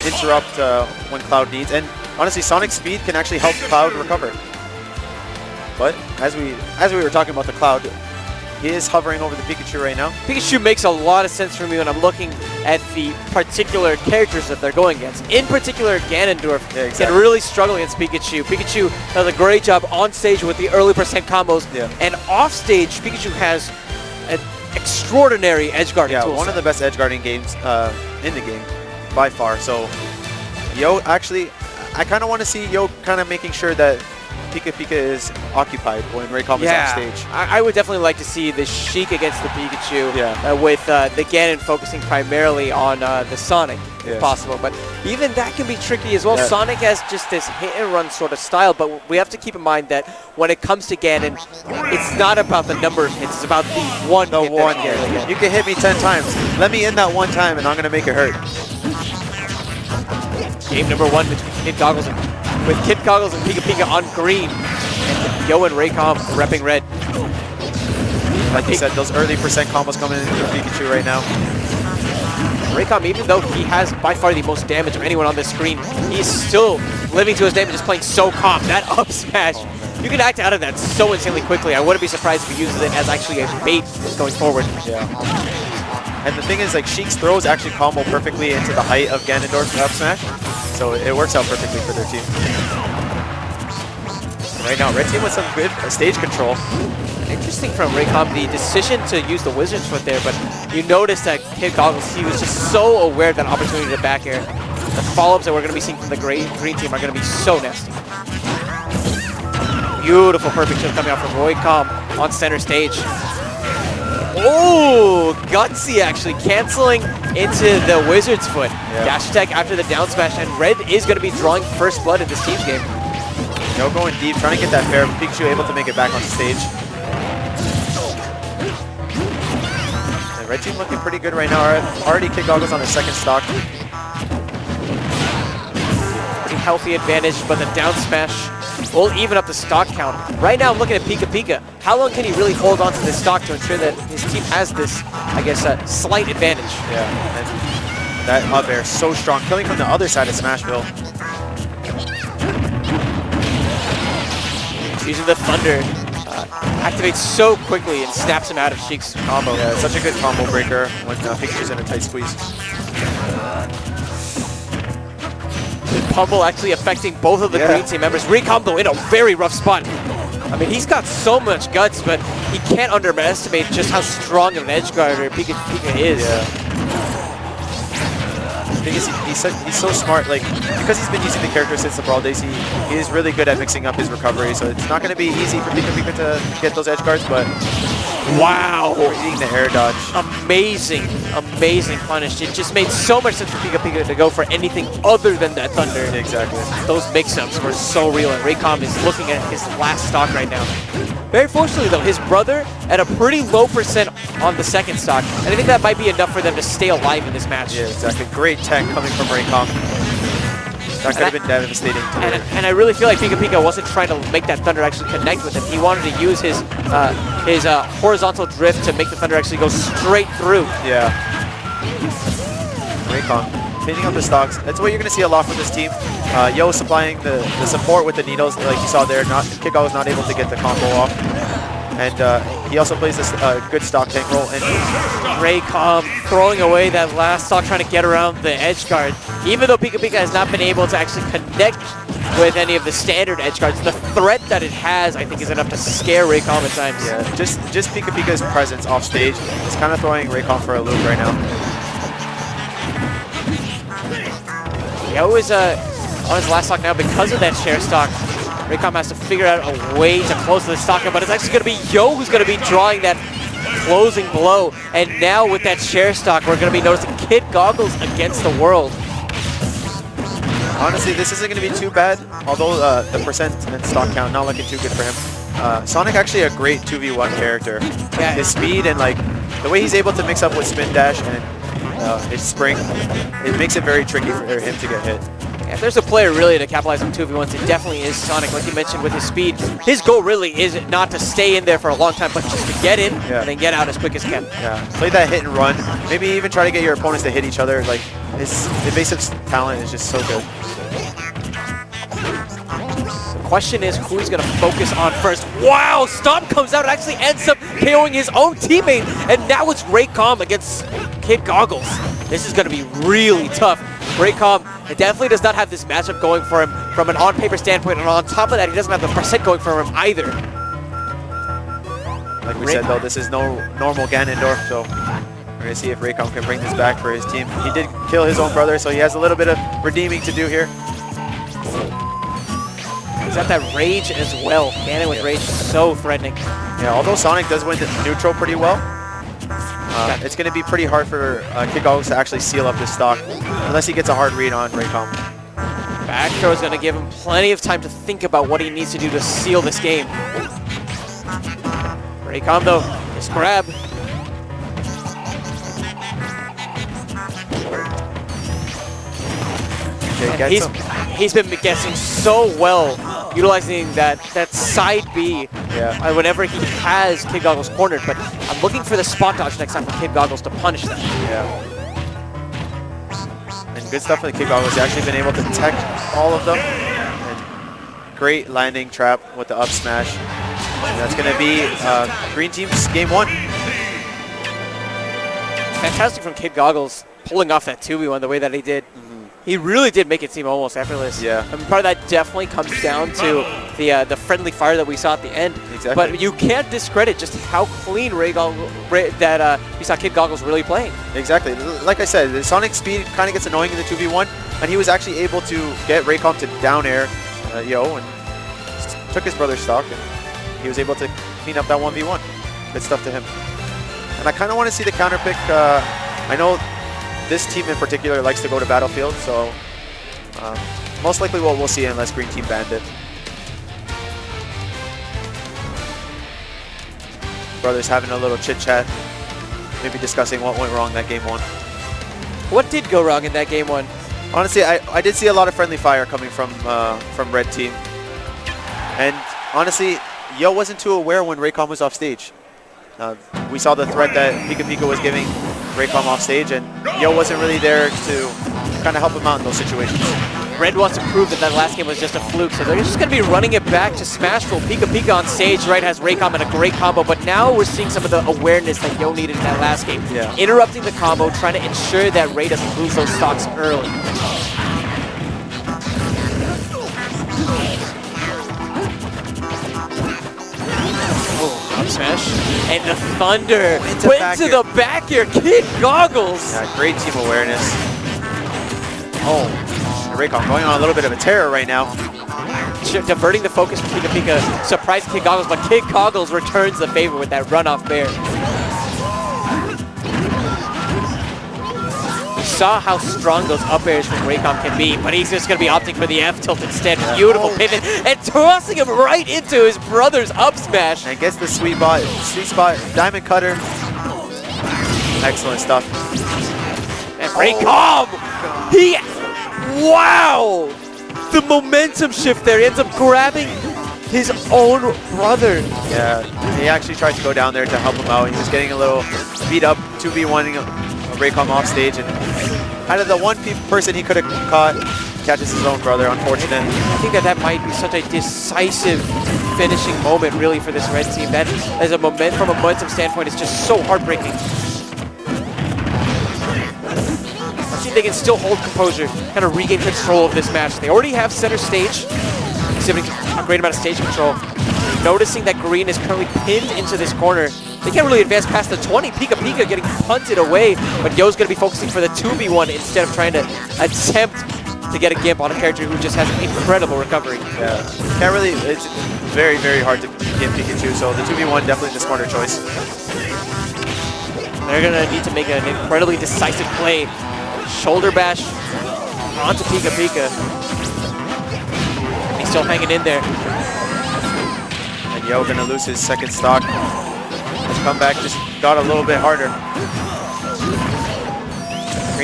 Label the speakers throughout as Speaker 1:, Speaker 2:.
Speaker 1: interrupt when Cloud needs. And honestly, Sonic's speed can actually help Cloud recover. But as we were talking about the Cloud, he is hovering over the Pikachu right now.
Speaker 2: Pikachu makes a lot of sense for me when I'm looking at the particular characters that they're going against. In particular, Ganondorf can really struggle against Pikachu. Pikachu does a great job on stage with the early percent combos.
Speaker 1: Yeah.
Speaker 2: And off stage, Pikachu has an extraordinary edge guarding tool.
Speaker 1: One of the best edge guarding games in the game by far. So Yo, actually, I kind of want to see Yo kind of making sure that PikaPika is occupied when Raykalm is on stage.
Speaker 2: I would definitely like to see the Sheik against the Pikachu with the Ganon focusing primarily on the Sonic, if possible. But even that can be tricky as well. Sonic has just this hit-and-run sort of style, but we have to keep in mind that when it comes to Ganon, it's not about the number of hits, it's about the one hit.
Speaker 1: You can hit me 10 times. Let me in that one time, and I'm going to make it hurt.
Speaker 2: Game number 1 between KIDGoggles with KIDGoggles and PikaPika on green, and Yo and Raykalm repping red.
Speaker 1: Like you said, those early percent combos coming into Pikachu right now.
Speaker 2: Raykalm, even though he has by far the most damage of anyone on this screen, he's still living to his damage, just playing so calm. That up smash, you can act out of that so insanely quickly. I wouldn't be surprised if he uses it as actually a bait going forward.
Speaker 1: And the thing is, like, Sheik's throws actually combo perfectly into the height of Ganondorf's up smash, so it works out perfectly for their team. Right now, red team with some good stage control.
Speaker 2: Interesting from Raykalm, the decision to use the Wizard's Foot there, but you notice that KIDGoggles, he was just so aware of that opportunity to back air. The follow-ups that we're going to be seeing from the green team are going to be so nasty. Beautiful perfect shield coming out from Raykalm on center stage. Oh, gutsy actually, canceling into the Wizard's Foot. Dash attack after the down smash, and red is going to be drawing first blood in this team's game.
Speaker 1: Yo going deep, trying to get that fair, but Pikachu able to make it back on stage. And red team looking pretty good right now. Already KIDGoggles on their second stock.
Speaker 2: Pretty healthy advantage, but the down smash will even up the stock count. Right now I'm looking at PikaPika. How long can he really hold on to this stock to ensure that his team has this, I guess, slight advantage?
Speaker 1: And that up air so strong, killing from the other side of Smashville.
Speaker 2: Using the Thunder, activates so quickly and snaps him out of Sheik's combo.
Speaker 1: Yeah, it's such a good combo breaker when Pikachu's in a tight squeeze.
Speaker 2: Pummel actually affecting both of the green team members. Raykalm, though, in a very rough spot. I mean, he's got so much guts, but he can't underestimate just how strong of an edge guarder PikaPika is.
Speaker 1: The thing is, he's so smart. Like, because he's been using the character since the Brawl days, he is really good at mixing up his recovery. So it's not going to be easy for PikaPika to get those edge guards, but
Speaker 2: wow,
Speaker 1: eating the air dodge.
Speaker 2: Amazing, amazing punish. It just made so much sense for PikaPika to go for anything other than that Thunder.
Speaker 1: Exactly.
Speaker 2: Those mix-ups were so real, and Raykalm is looking at his last stock right now. Very fortunately, though, his brother at a pretty low percent on the second stock, and I think that might be enough for them to stay alive in this match.
Speaker 1: Yeah, exactly. Great tech coming from Raykalm. That could have been devastating.
Speaker 2: And I really feel like PikaPika wasn't trying to make that Thunder actually connect with him. He wanted to use his horizontal drift to make the Thunder actually go straight through.
Speaker 1: Yeah. Raykalm cleaning up the stocks. That's what you're going to see a lot from this team. Yo supplying the support with the needles, like you saw there. KIDGoggles was not able to get the combo off. And he also plays this good stock tank role. And
Speaker 2: Raykalm throwing away that last stock, trying to get around the edge guard. Even though PikaPika has not been able to actually connect with any of the standard edge guards, the threat that it has, I think, is enough to scare Raykalm at times.
Speaker 1: Yeah, just PikaPika's presence off stage is kind of throwing Raykalm for a loop right now.
Speaker 2: Yo is on his last stock now because of that share stock. Raykalm has to figure out a way to close the stock up, but it's actually going to be Yo who's going to be drawing that closing blow. And now with that share stock, we're going to be noticing KIDGoggles against the world.
Speaker 1: Honestly, this isn't going to be too bad, although the percent and stock count not looking too good for him. Sonic actually a great 2v1 character.
Speaker 2: Yeah.
Speaker 1: His speed and like the way he's able to mix up with spin dash and his spring, it makes it very tricky for him to get hit.
Speaker 2: If there's a player really to capitalize on 2v1s, it definitely is Sonic. Like you mentioned with his speed, his goal really is not to stay in there for a long time, but just to get in and then get out as quick as can.
Speaker 1: Yeah, play that hit and run. Maybe even try to get your opponents to hit each other. Like, his evasive talent is just so good.
Speaker 2: The question is who he's going to focus on first. Wow, Stomp comes out and actually ends up KOing his own teammate, and now it's Raykalm against KIDGoggles. This is going to be really tough. Raykalm definitely does not have this matchup going for him from an on-paper standpoint, and on top of that, he doesn't have the percent going for him either.
Speaker 1: Like we said, though, this is no normal Ganondorf, so we're going to see if Raykalm can bring this back for his team. He did kill his own brother, so he has a little bit of redeeming to do here.
Speaker 2: He's got that rage as well. Ganon with rage, so threatening.
Speaker 1: Yeah, although Sonic does win the neutral pretty well, it's going to be pretty hard for KIDGoggles to actually seal up this stock, unless he gets a hard read on Raykalm.
Speaker 2: Back throw is going to give him plenty of time to think about what he needs to do to seal this game. Raykalm, though, just grab. Okay, he's been guessing so well, utilizing that side B whenever he has KIDGoggles cornered, but I'm looking for the spot dodge next time for KIDGoggles to punish that.
Speaker 1: Yeah. And good stuff for the KIDGoggles. He's actually been able to tech all of them. And great landing trap with the up smash. And that's going to be Green Team's game 1.
Speaker 2: Fantastic from KIDGoggles pulling off that 2v1 the way that he did. He really did make it seem almost effortless. Yeah. I mean, part of that definitely comes down to the friendly fire that we saw at the end. Exactly. But you can't discredit just how clean we saw KIDGoggles really playing. Exactly.
Speaker 1: Like I said, the Sonic speed kind of gets annoying in the 2v1, and he was actually able to get Raykalm to down air Yo and took his brother's stock, and he was able to clean up that 1v1. Good stuff to him. And I kind of want to see the counter pick. I know this team in particular likes to go to Battlefield, so most likely what we'll see unless Green Team banned it. Brothers having a little chit chat, maybe discussing what went wrong that game 1.
Speaker 2: What did go wrong in that game 1?
Speaker 1: Honestly, I did see a lot of friendly fire coming from Red Team, and honestly, Yo wasn't too aware when Raykalm was off stage. We saw the threat that PikaPika was giving Raykalm off stage, and Yo wasn't really there to kind of help him out in those situations.
Speaker 2: Red wants to prove that last game was just a fluke, so they're just going to be running it back to Smashful. PikaPika on stage, right, has Raykalm in a great combo, but now we're seeing some of the awareness that Yo needed in that last game. Yeah. Interrupting the combo, trying to ensure that Ray doesn't lose those stocks early. Up smash, and the Thunder went to the back here. KIDGoggles.
Speaker 1: Yeah, great team awareness. Oh, Raykalm going on a little bit of a tear right now.
Speaker 2: Diverting the focus from PikaPika, surprised KIDGoggles, but KIDGoggles returns the favor with that runoff bear. We saw how strong those up airs from Raykalm can be, but he's just going to be opting for the F tilt instead. Beautiful pivot, and tossing him right into his brother's up smash.
Speaker 1: And gets the sweet spot, diamond cutter. Excellent stuff.
Speaker 2: And Raykalm, wow! The momentum shift there. He ends up grabbing his own brother.
Speaker 1: Yeah, he actually tried to go down there to help him out. He was getting a little beat up, 2v1ing Raykalm off stage, and out of the one person he could have caught, catches his own brother, unfortunate.
Speaker 2: I think that might be such a decisive finishing moment really for this Red Team. That as from a momentum standpoint, it's just so heartbreaking. They can still hold composure, kind of regain control of this match. They already have center stage, exhibiting a great amount of stage control. Noticing that Green is currently pinned into this corner, they can't really advance past the 20. PikaPika getting punted away, but Yo's going to be focusing for the 2v1 instead of trying to attempt to get a gimp on a character who just has incredible recovery.
Speaker 1: Yeah, can't really, it's very, very hard to get Pikachu, so the 2v1 definitely the smarter choice.
Speaker 2: They're going to need to make an incredibly decisive play. Shoulder bash onto PikaPika. He's still hanging in there.
Speaker 1: And Yo gonna lose his second stock. His comeback just got a little bit harder.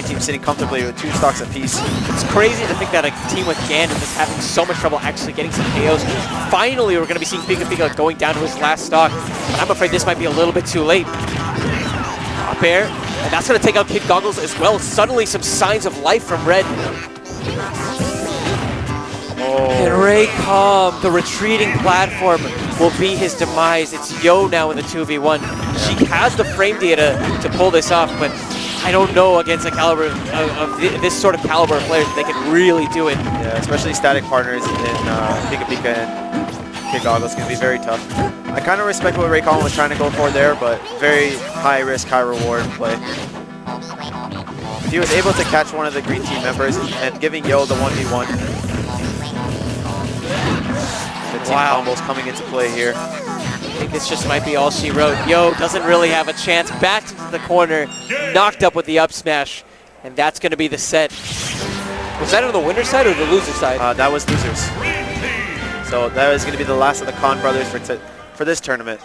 Speaker 1: green team sitting comfortably with 2 stocks apiece.
Speaker 2: It's crazy to think that a team with Ganon is having so much trouble actually getting some KOs. Finally, we're going to be seeing PikaPika going down to his last stock, but I'm afraid this might be a little bit too late. Up air, and that's going to take out KIDGoggles as well. Suddenly, some signs of life from Red. And Raykalm, the retreating platform, will be his demise. It's Yo now in the 2v1. She has the frame data to pull this off, but I don't know against a caliber of this sort of caliber of players that they can really do it.
Speaker 1: Yeah, especially static partners in PikaPika and KIDGoggles can be very tough. I kind of respect what Raykalm was trying to go for there, but very high risk, high reward play. He was able to catch one of the green team members and giving Yo the 1v1. The team combos coming into play here.
Speaker 2: I think this just might be all she wrote. Yo doesn't really have a chance. Backed into the corner, knocked up with the up smash, and that's going to be the set. Was that on the winner side or the loser side?
Speaker 1: That was losers. So that is going to be the last of the Khan brothers for this tournament.